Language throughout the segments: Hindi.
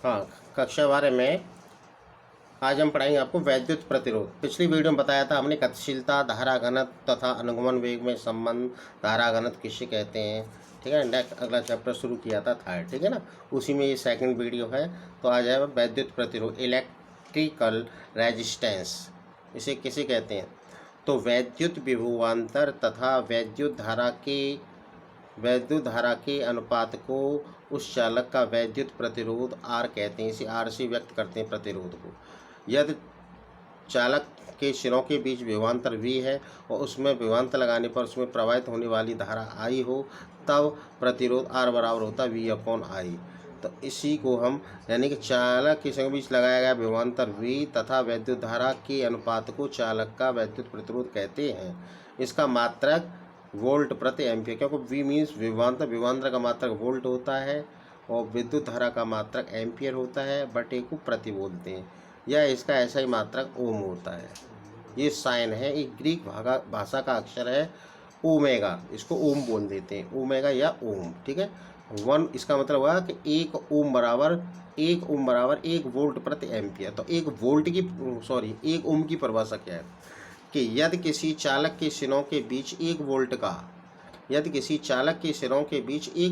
हाँ, कक्षा 12 में आज हम पढ़ाएंगे आपको वैद्युत प्रतिरोध। पिछली वीडियो में बताया था हमने गतिशीलता, धारा घनत्व तथा अनुगमन वेग में संबंध, धारा घनत्व किसे कहते हैं। ठीक है, नेक्स्ट अगला चैप्टर शुरू किया था थर्ड। ठीक है ना, उसी में ये सेकंड वीडियो है। तो आ जाएगा वैद्युत प्रतिरोध, इलेक्ट्रिकल रेजिस्टेंस, इसे किसे कहते हैं। तो वैद्युत विभवांतर तथा वैद्युत धारा के अनुपात को उस चालक का वैद्युत प्रतिरोध आर कहते हैं। इसे आर से व्यक्त करते हैं प्रतिरोध को। यदि चालक के सिरों के बीच विभवांतर V है और उसमें विभवांतर लगाने पर उसमें प्रवाहित होने वाली धारा I हो, तब प्रतिरोध R बराबर होता है V/I। तो इसी को हम यानी कि चालक के सिरों के बीच लगाया गया विभवांतर V तथा वैद्युत धारा के अनुपात को चालक का वैद्युत प्रतिरोध कहते हैं। इसका मात्रक वोल्ट प्रति एम्पियर, क्योंकि V मीन्स विभवांतर, विभवांतर का मात्रक वोल्ट होता है और विद्युत धारा का मात्रक एम्पियर होता है, बटे को प्रति बोलते हैं, या इसका ऐसा ही मात्रक ओम होता है। ये साइन है, एक ग्रीक भाषा का अक्षर है ओमेगा, इसको ओम बोल देते हैं, ओमेगा या ओम। ठीक है, 1 इसका मतलब हुआ कि 1 ओम बराबर 1 वोल्ट प्रति एम्पियर। तो 1 ओम की परिभाषा क्या है कि यदि किसी चालक के सिरों के बीच 1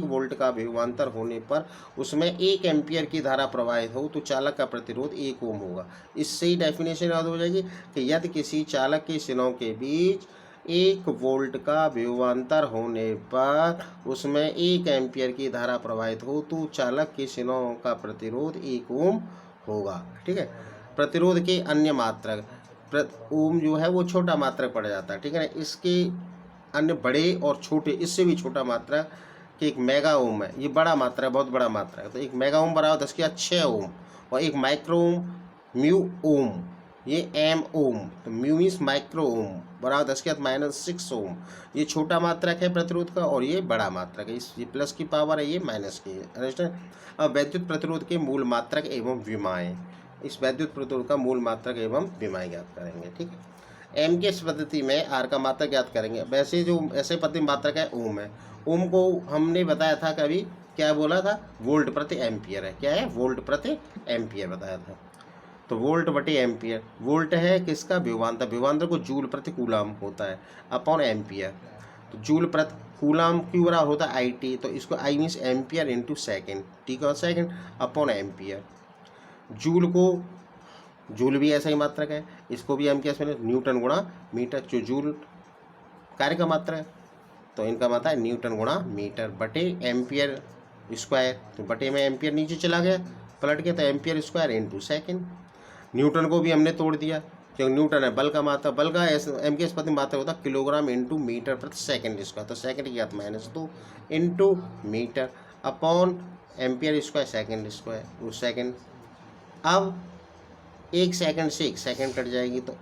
वोल्ट का विभवांतर होने पर उसमें 1 एम्पियर की धारा प्रवाहित हो तो चालक का प्रतिरोध 1 ओम होगा। इससे ही डेफिनेशन याद हो जाएगी कि यदि किसी चालक के सिरों के बीच 1 वोल्ट का विभवांतर होने पर उसमें 1 एम्पियर की धारा प्रवाहित हो तो चालक के सिरों का प्रतिरोध 1 ओम होगा। ठीक है, प्रतिरोध के अन्य मात्रक, ओम जो है वो छोटा मात्रक पड़ जाता है। ठीक है ना, इसके अन्य बड़े और छोटे, इससे भी छोटा मात्रा कि एक मेगा ओम है, ये बड़ा मात्रा है, बहुत बड़ा मात्रा है। तो एक मेगा ओम बराबर 10⁻6 ओम, और एक माइक्रो ओम म्यू ओम, ये एम ओम, तो म्यू मीन्स माइक्रो ओम बराबर 10⁻⁻6 ओम। ये छोटा मात्रक है प्रतिरोध का और ये बड़ा मात्रक है, ये प्लस की पावर है, ये माइनस की है। अंडरस्टैंड। अब वैद्युत प्रतिरोध के मूल मात्रक एवं विमाएँ, इस वैद्युत प्रतिरोध का मूल मात्रक एवं विमाएँ ज्ञात करेंगे। ठीक है, एम के इस पद्धति में आर का मात्रक ज्ञात करेंगे। वैसे जो ऐसे पद्धति मात्रक है ओम है, ओम को हमने बताया था कभी, क्या बोला था, वोल्ट प्रति एम्पियर है। क्या है, वोल्ट प्रति एम्पियर बताया था। तो वोल्ट बटे एम्पियर, वोल्ट है किसका, विभवांतर, विभवांतर को जूल प्रति कूलाम होता है अपॉन एम्पियर। तो जूल प्रति कूलाम क्यू बराबर होता है IT, तो इसको I means ampere into second, ठीक है, सेकेंड अपॉन एम्पियर। जूल भी ऐसा ही मात्रक है, इसको भी हम क्या समझे, न्यूटन गुणा मीटर। जो जूल कार्य का मात्रा है तो इनका मात्रा है न्यूटन गुणा मीटर बटे एम्पियर स्क्वायर। तो बटे में एम्पियर नीचे चला गया पलट के, तो ampere square into second. Newton को भी हमने तोड़ दिया क्योंकि न्यूटन है बल का मात्रा, बल का एम के स्पति मात्रा होता है किलोग्राम इंटू मीटर प्रति सेकेंड स्क्वायर। तो सेकेंड की घात -2 into metre upon ampere square second square, वो सेकेंड। अब 1 सेकंड से 1 सेकंड कट जाएगी, तो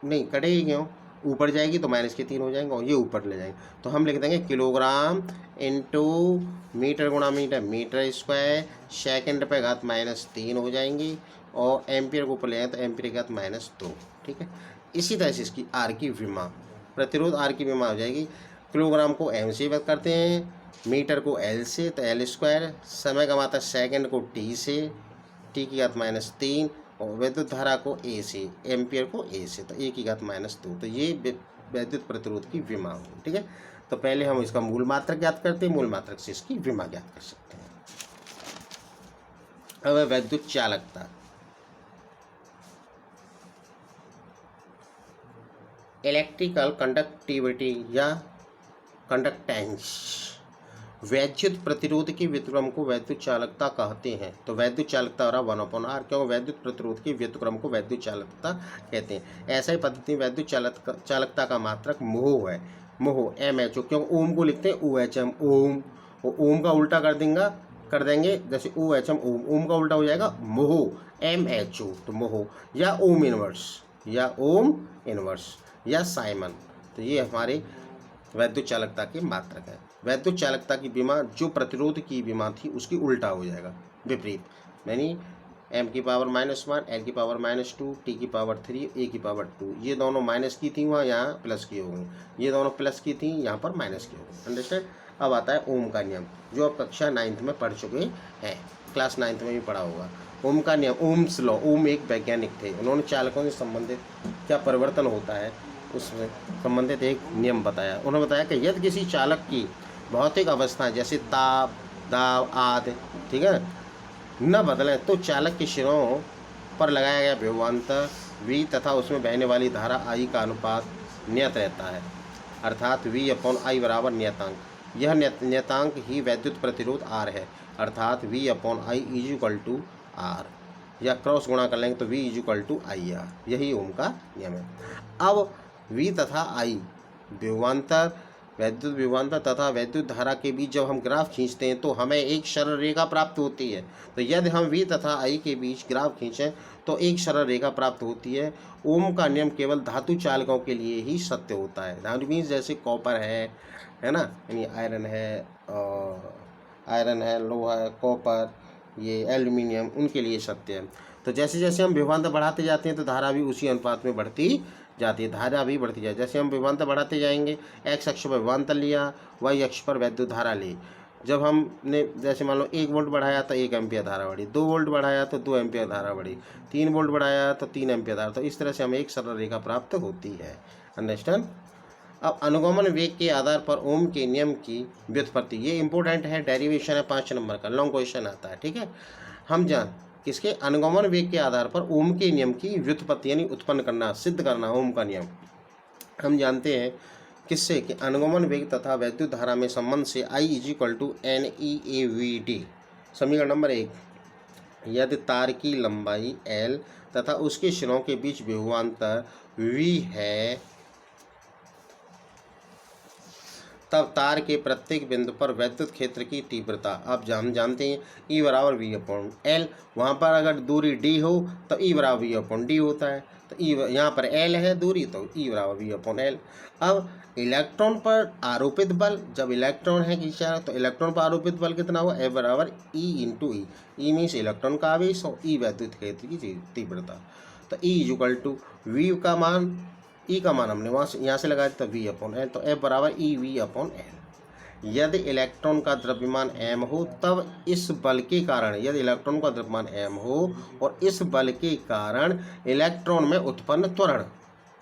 नहीं कटेगी क्यों, ऊपर जाएगी तो -3 हो जाएंगे और ये ऊपर ले जाएंगे। तो हम लिख देंगे किलोग्राम इंटू मीटर गुणा मीटर, मीटर स्क्वायर, सेकंड पे घात -3 हो जाएंगी, और एम्पियर को ऊपर ले जाएंगे तो एम्पियर की घात -2। ठीक है, इसी तरह से इसकी आर की विमा, प्रतिरोध आर की विमा हो जाएगी। किलोग्राम को एम से व्यक्त करते हैं, मीटर को एल से, तो एल स्क्वायर, समय का मात्रा सेकेंड को टी से, टी की घात -3, और वैद्युत धारा को ए से, एम्पियर को ए से, तो ए की घात -2। तो ये वैद्युत प्रतिरोध की विमा होगी। ठीक है, तो पहले हम इसका मूल मात्रक ज्ञात करते हैं, मूल मात्रक से इसकी विमा ज्ञात कर सकते हैं। अब वैद्युत चालकता, इलेक्ट्रिकल कंडक्टिविटी या कंडक्टेंस, वैद्युत प्रतिरोध के व्युत्क्रम को वैद्युत चालकता कहते हैं। तो वैद्युत चालकता और 1/r, क्योंकि वैद्युत प्रतिरोध के व्युत्क्रम को वैद्युत चालकता कहते हैं। ऐसा ही पद्धति वैद्युत चालकता का मात्रक मोह है, मोह MHO, क्योंकि ओम को लिखते हैं OHM, ओम, ओम का उल्टा कर देंगे जैसे OHM, ओम का उल्टा हो जाएगा मोह, MHO, तो मोह या ओम इनवर्स या साइमन। तो ये हमारे वैद्युत चालकता के मात्रक है। वैद्युत चालकता की विमा जो प्रतिरोध की विमा थी उसकी उल्टा हो जाएगा, विपरीत, यानी m की पावर -1, l की पावर -2, t की पावर 3, a की पावर 2। ये दोनों माइनस की थी वहाँ, यहाँ प्लस की हो गई, ये दोनों प्लस की थी, यहाँ पर माइनस की हो गई। अंडरस्टैंड। अब आता है ओम का नियम, जो आप कक्षा 9th में पढ़ चुके हैं, क्लास 9th में भी पढ़ा होगा। ओम का नियम, ओम्स लॉ। ओम एक वैज्ञानिक थे, उन्होंने चालकों से संबंधित क्या परिवर्तन होता है उसमें संबंधित एक नियम बताया। उन्होंने बताया कि यदि किसी चालक की भौतिक अवस्थाएं जैसे ताप, दाब आदि, ठीक है, न बदलें तो चालक के सिरों पर लगाया गया विभवांतर V तथा उसमें बहने वाली धारा I का अनुपात नियत रहता है, अर्थात V/I बराबर नियतांक। यह नियतांक ही वैद्युत प्रतिरोध R है, अर्थात V/I = R, या क्रॉस गुणा कर लेंगे तो V = IR। यही ओम का नियम है। अब V तथा I विभवांतर, वैद्युत विभवांतर तथा वैद्युत धारा के बीच जब हम ग्राफ खींचते हैं तो हमें एक सरल रेखा प्राप्त होती है। तो यदि हम V तथा I के बीच ग्राफ खींचें तो एक सरल रेखा प्राप्त होती है। ओम का नियम केवल धातु चालकों के लिए ही सत्य होता है। धातु मीन्स जैसे कॉपर है ना, यानी आयरन है, लोहा है, कॉपर, ये एल्यूमिनियम, उनके लिए सत्य है। तो जैसे जैसे हम विभवांतर बढ़ाते जाते हैं तो धारा भी उसी अनुपात में बढ़ती जाती है, धारा भी बढ़ती जाए। जैसे हम विभवांतर बढ़ाते जाएंगे, एक्स अक्ष पर विभवांतर लिया, वाई अक्ष पर वैद्युत धारा ली। जब हमने जैसे मान लो 1 वोल्ट बढ़ाया तो 1 एम्पियर धारा बढ़ी, 2 वोल्ट बढ़ाया तो 2 एम्पियर धारा बढ़ी, 3 वोल्ट बढ़ाया तो 3 एम्पियर धारा। तो इस तरह से हमें एक सरल रेखा प्राप्त होती है। अंडरस्टैंड। अब अनुगमन वेग के आधार पर ओम के नियम की व्युत्पत्ति, ये इंपॉर्टेंट है, डेरिवेशन है, 5 नंबर का लॉन्ग क्वेश्चन आता है। ठीक है, हम किसके अनुगमन वेग के आधार पर ओम के नियम की व्युत्पत्ति यानी उत्पन्न करना, सिद्ध करना ओम का नियम हम जानते हैं किससे कि अनुगमन वेग तथा वैद्युत धारा में संबंध से I = NeAVD। समीकरण नंबर 1, यदि तार की लंबाई L तथा उसके सिरों के बीच विभवांतर V है तब तार के प्रत्येक बिंदु पर वैद्युत क्षेत्र की तीव्रता, अब हम जानते हैं E = V/L। वहाँ पर अगर दूरी D हो तो E = V/D होता है। तो E यहाँ पर L है दूरी, तो E = V/L। अब इलेक्ट्रॉन पर आरोपित बल, जब इलेक्ट्रॉन है खींचा तो इलेक्ट्रॉन पर आरोपित बल कितना हुआ, F = E × E। Means electron का आवेश और E वैद्युत क्षेत्र की तीव्रता। तो E = V का मान, E का मान हमने यहाँ से लगाया था V/L, तो F = EV/L। यदि इलेक्ट्रॉन का द्रव्यमान m हो तब इस बल के कारण, यदि इलेक्ट्रॉन का द्रव्यमान m हो और इस बल के कारण इलेक्ट्रॉन में उत्पन्न त्वरण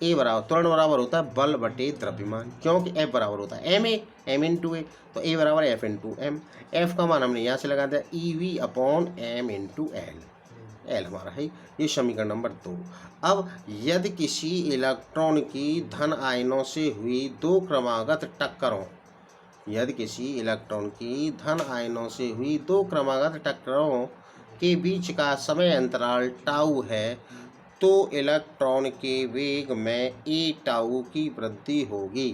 त्वरण बराबर होता है बल बटे द्रव्यमान, क्योंकि F बराबर होता है ma, m × a, तो A = F × m। F का मान हमने यहाँ से लगा दिया EV/m × L, L हमारा है। ये समीकरण नंबर 2। अब यदि किसी इलेक्ट्रॉन की धन आयनों से हुई दो क्रमागत टक्करों, यदि किसी इलेक्ट्रॉन की धन आयनों से हुई दो क्रमागत टक्करों के बीच का समय अंतराल टाउ है तो इलेक्ट्रॉन के वेग में a की वृद्धि होगी।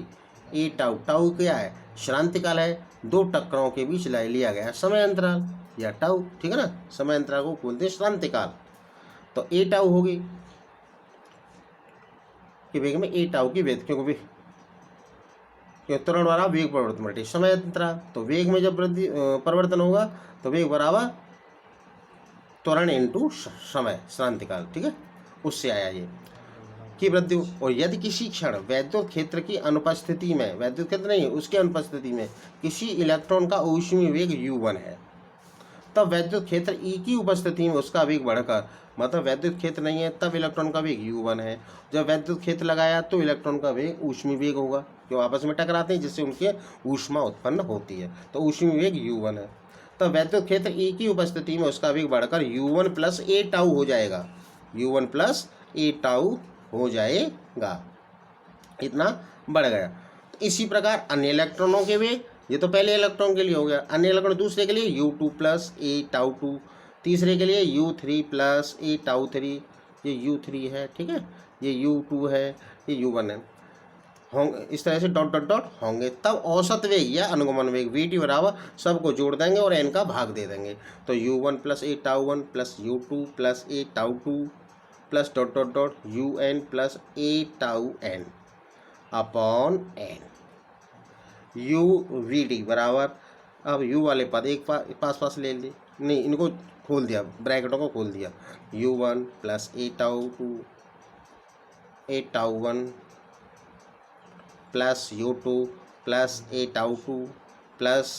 टाउ क्या है, श्रांतिकाल है, दो टक्करों के बीच लिया गया समय अंतराल या टाउ, ठीक है ना, समय अंतराल को बोलते हैं श्रांतिकाल। तो a होगी कि वेग में a की वृद्धि, क्योंकि त्वरण बराबर वेग परिवर्तन बटे समय अंतराल। तो वेग में जब वृद्धि परिवर्तन होगा तो वेग बराबर त्वरण × समय, श्रांतिकाल, ठीक है, उससे आया ये की वृद्धि। और यदि किसी क्षण वैद्युत क्षेत्र की अनुपस्थिति में, वैद्युत क्षेत्र नहीं है उसके अनुपस्थिति में किसी इलेक्ट्रॉन का ऊष्मीय वेग U1 है, तब वैद्युत क्षेत्र E की उपस्थिति में उसका वेग बढ़कर, मतलब वैद्युत क्षेत्र नहीं है तब इलेक्ट्रॉन का वेग U1 है, जब वैद्युत क्षेत्र लगाया तो इलेक्ट्रॉन का वेग ऊष्मीय वेग होगा, जो आपस में टकराते हैं जिससे उनके ऊष्मा उत्पन्न होती है, तो ऊष्मीय वेग U1 है। तब वैद्युत क्षेत्र E की उपस्थिति में उसका वेग बढ़कर U1 + a टाउ हो जाएगा, U1 + a टाउ हो जाएगा, इतना बढ़ गया। तो इसी प्रकार अन्य इलेक्ट्रॉनों के वेग, ये तो पहले इलेक्ट्रॉन के लिए हो गया, अन्य इलेक्ट्रॉन दूसरे के लिए U2 + a टाउ 2, तीसरे के लिए U3 + a टाउ 3, ये U3 है, ठीक है, ये U2 है, ये U1 है, होंगे इस तरह से डॉट डॉट डॉट होंगे। तब औसत वेग या अनुगमन वेग VT बराबर सबको जोड़ देंगे और n का भाग दे देंगे। तो U1 + a tau 1 + U2 + a tau 2 + dot dot dot UN + a tau n upon n। UVD बराबर, अब U वाले पद एक पास ले ली, नहीं इनको खोल दिया, ब्रैकेटों को खोल दिया, U1 + a tau 2 a tau 1 + U2 + a tau 2 plus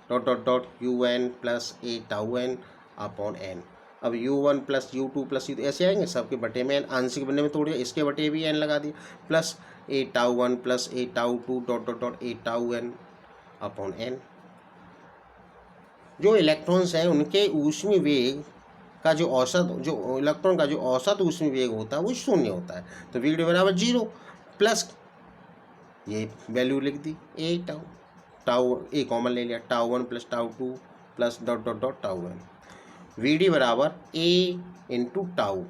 dot dot dot u n plus a tau n upon n. अब u1 plus u2 plus u, ऐसे आएंगे सबके बटे में एन, आंशिक बनने में तोड़िए, इसके बटे भी एन लगा दिए, plus a tau 1 plus a tau 2 dot dot dot a tau n upon n. जो इलेक्ट्रॉन्स हैं उनके ऊष्मीय वेग का जो औसत, जो इलेक्ट्रॉन का जो औसत ऊष्मीय वेग होता है वो शून्य होता है, तो वी डी बराबर 0 प्लस ये वैल्यू लिख दी a tau, tau a common ले लिया, tau 1 plus tau 2 plus dot dot dot tau n. V d बराबर ए इंटू टाउ,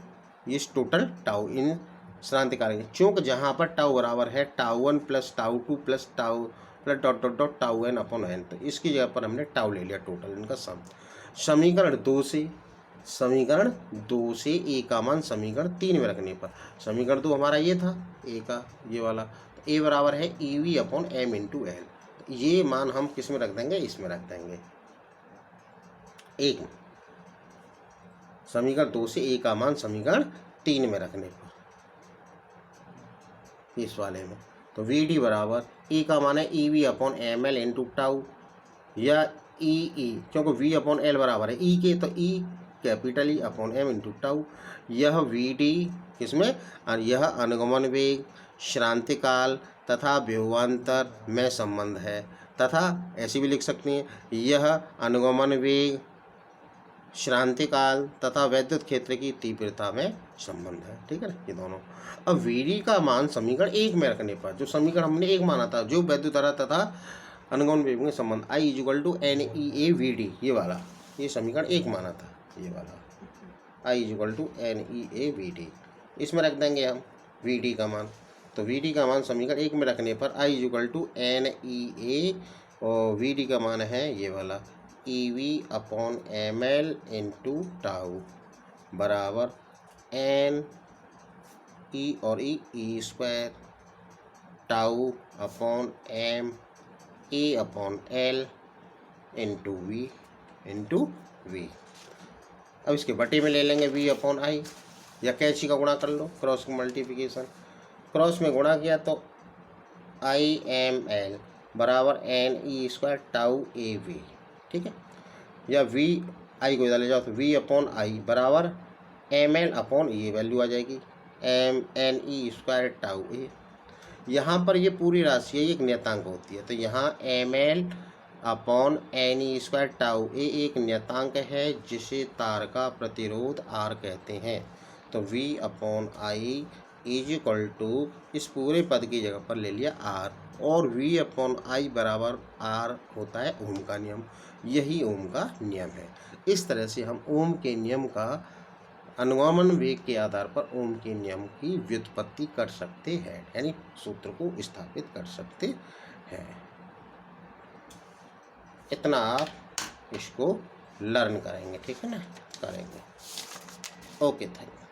ये टोटल टाउ इन श्रांतिकालिक, चूँकि जहाँ पर टाउ बराबर है tau 1 plus tau 2 plus tau plus dot dot dot tau n upon n, तो इसकी जगह पर हमने टाउ ले लिया टोटल इनका सम। समीकरण 2 से ए का मान समीकरण 3 में रखने पर, समीकरण 2 हमारा ये था ए का, ये वाला, तो ए बराबर है e v upon m into l, ये मान हम किस में रख देंगे, इसमें रख देंगे एक, समीकरण 2 से ए का मान समीकरण 3 में रखने पर इस वाले में, तो वी डी बराबर ए का मान है e v upon m l into tau, या ई क्योंकि वी अपॉन एल बराबर है ई के, तो e capital e upon m into tau. यह वी डी किसमें, और यह अनुगमन वेग, श्रांतिकाल तथा विभवांतर में संबंध है, तथा ऐसी भी लिख सकते हैं, यह अनुगमन वेग, श्रांतिकाल तथा वैद्युत क्षेत्र की तीव्रता में संबंध है, ठीक है ना, ये दोनों। अब वीडी का मान समीकरण 1 में रखने पर, जो समीकरण हमने 1 माना था, जो वैद्युत धारा तथा अनुगमन वेग में संबंध, I equal to n e a v d, ये वाला, ये समीकरण 1 माना था, ये वाला I equal to n e a v d, इसमें रख देंगे हम वी डी का मान, तो वी डी का मान समीकरण 1 में रखने पर I equal to n e a, और वी डी का मान है ये वाला e v upon m l into tau बराबर एन ई और e square tau upon m a upon l into v. अब इसके बटे में ले लेंगे वी अपॉन आई, या कैची का गुणा कर लो, क्रॉस मल्टीप्लिकेशन, क्रॉस में गुणा किया तो आई एम एल बराबर n e square tau a v, ठीक है, या वी आई को इधर ले जाओ तो वी अपॉन आई बराबर एम एल अपॉन ये वैल्यू आ जाएगी m n e square tau a. यहाँ पर ये पूरी राशि है, एक नियतांक होती है, तो यहाँ m l upon n e square tau a एक नियतांक है जिसे तार का प्रतिरोध आर कहते हैं, तो V upon I is equal to इस पूरे पद की जगह पर ले लिया आर, और वी अपॉन आई बराबर आर होता है ओम का नियम, यही ओम का नियम है। इस तरह से हम ओम के नियम का अनुगमन वेग के आधार पर ओम के नियम की व्युत्पत्ति कर सकते हैं, यानी सूत्र को स्थापित कर सकते हैं। इतना आप इसको लर्न करेंगे, ठीक है ना, करेंगे। Okay, thank you.